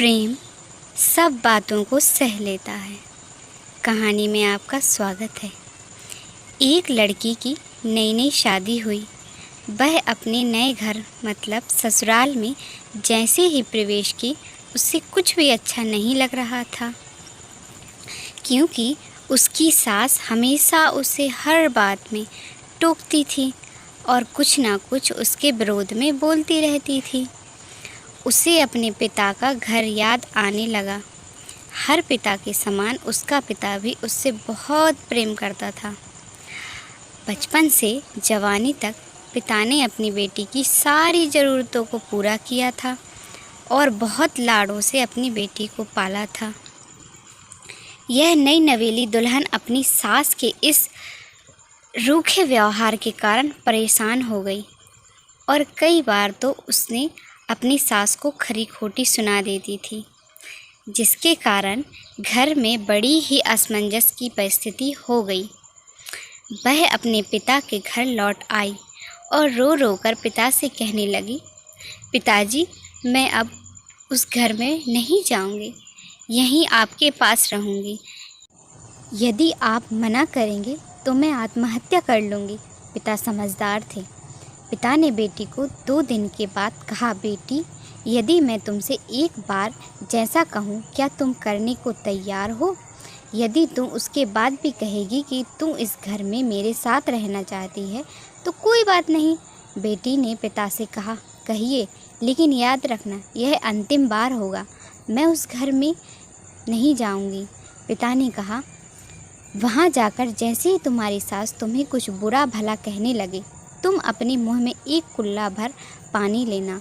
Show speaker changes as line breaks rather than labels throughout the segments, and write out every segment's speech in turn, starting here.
प्रेम सब बातों को सह लेता है। कहानी में आपका स्वागत है। एक लड़की की नई नई शादी हुई। वह अपने नए घर मतलब ससुराल में जैसे ही प्रवेश की उसे कुछ भी अच्छा नहीं लग रहा था, क्योंकि उसकी सास हमेशा उसे हर बात में टोकती थी और कुछ ना कुछ उसके विरोध में बोलती रहती थी। उसे अपने पिता का घर याद आने लगा। हर पिता के समान उसका पिता भी उससे बहुत प्रेम करता था। बचपन से जवानी तक पिता ने अपनी बेटी की सारी ज़रूरतों को पूरा किया था और बहुत लाड़ों से अपनी बेटी को पाला था। यह नई नवेली दुल्हन अपनी सास के इस रूखे व्यवहार के कारण परेशान हो गई और कई बार तो उसने अपनी सास को खरी खोटी सुना देती थी, जिसके कारण घर में बड़ी ही असमंजस की परिस्थिति हो गई। वह अपने पिता के घर लौट आई और रो रो कर पिता से कहने लगी, पिताजी, मैं अब उस घर में नहीं जाऊंगी, यहीं आपके पास रहूंगी। यदि आप मना करेंगे तो मैं आत्महत्या कर लूँगी। पिता समझदार थे। पिता ने बेटी को 2 दिन के बाद कहा, बेटी, यदि मैं तुमसे एक बार जैसा कहूँ क्या तुम करने को तैयार हो? यदि तुम उसके बाद भी कहेगी कि तुम इस घर में मेरे साथ रहना चाहती है तो कोई बात नहीं। बेटी ने पिता से कहा, कहिए, लेकिन याद रखना यह अंतिम बार होगा, मैं उस घर में नहीं जाऊंगी। पिता ने कहा, वहाँ जाकर जैसे ही तुम्हारी सास तुम्हें कुछ बुरा भला कहने लगे, तुम अपने मुंह में एक कुल्ला भर पानी लेना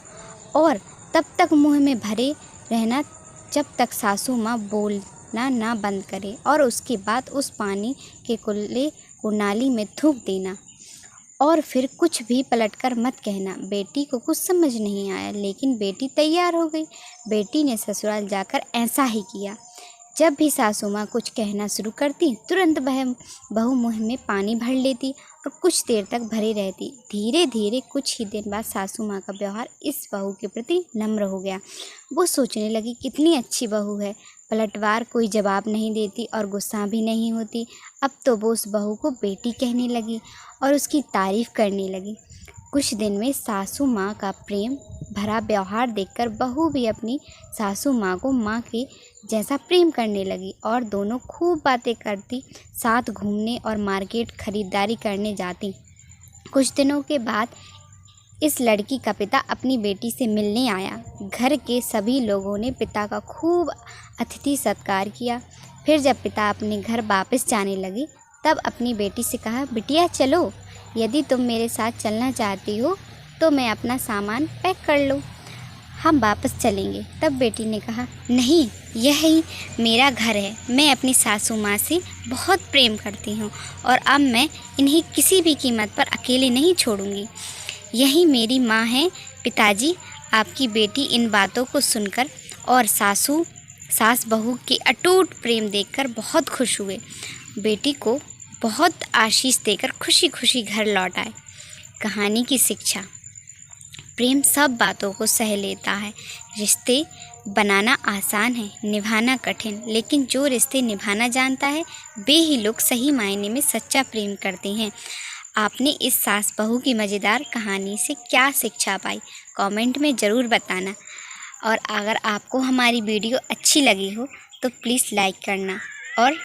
और तब तक मुंह में भरे रहना जब तक सासू माँ बोलना ना बंद करे, और उसके बाद उस पानी के कुल्ले को नाली में थूक देना और फिर कुछ भी पलटकर मत कहना। बेटी को कुछ समझ नहीं आया, लेकिन बेटी तैयार हो गई। बेटी ने ससुराल जाकर ऐसा ही किया। जब भी सासू माँ कुछ कहना शुरू करती, तुरंत वह बहू मुँह में पानी भर लेती और कुछ देर तक भरे रहती। धीरे धीरे कुछ ही दिन बाद सासू माँ का व्यवहार इस बहू के प्रति नम्र हो गया। वो सोचने लगी, कितनी अच्छी बहू है, पलटवार कोई जवाब नहीं देती और गुस्सा भी नहीं होती। अब तो वो उस बहू को बेटी कहने लगी और उसकी तारीफ़ करने लगी। कुछ दिन में सासू माँ का प्रेम भरा व्यवहार देखकर बहू भी अपनी सासू माँ को माँ के जैसा प्रेम करने लगी और दोनों खूब बातें करती, साथ घूमने और मार्केट खरीदारी करने जाती। कुछ दिनों के बाद इस लड़की का पिता अपनी बेटी से मिलने आया। घर के सभी लोगों ने पिता का खूब अतिथि सत्कार किया। फिर जब पिता अपने घर वापस जाने लगे तब अपनी बेटी से कहा, बिटिया चलो, यदि तुम मेरे साथ चलना चाहती हो तो मैं अपना सामान पैक कर लूँ, हम वापस चलेंगे। तब बेटी ने कहा, नहीं, यही मेरा घर है, मैं अपनी सासू माँ से बहुत प्रेम करती हूँ और अब मैं इन्हें किसी भी कीमत पर अकेले नहीं छोड़ूंगी, यही मेरी माँ है। पिताजी, आपकी बेटी इन बातों को सुनकर और सास बहू के अटूट प्रेम देखकर बहुत खुश हुए। बेटी को बहुत आशीष देकर खुशी खुशी घर लौट आए। कहानी की शिक्षा, प्रेम सब बातों को सह लेता है। रिश्ते बनाना आसान है, निभाना कठिन, लेकिन जो रिश्ते निभाना जानता है वे ही लोग सही मायने में सच्चा प्रेम करते हैं। आपने इस सास बहू की मज़ेदार कहानी से क्या शिक्षा पाई, कमेंट में ज़रूर बताना। और अगर आपको हमारी वीडियो अच्छी लगी हो तो प्लीज़ लाइक करना और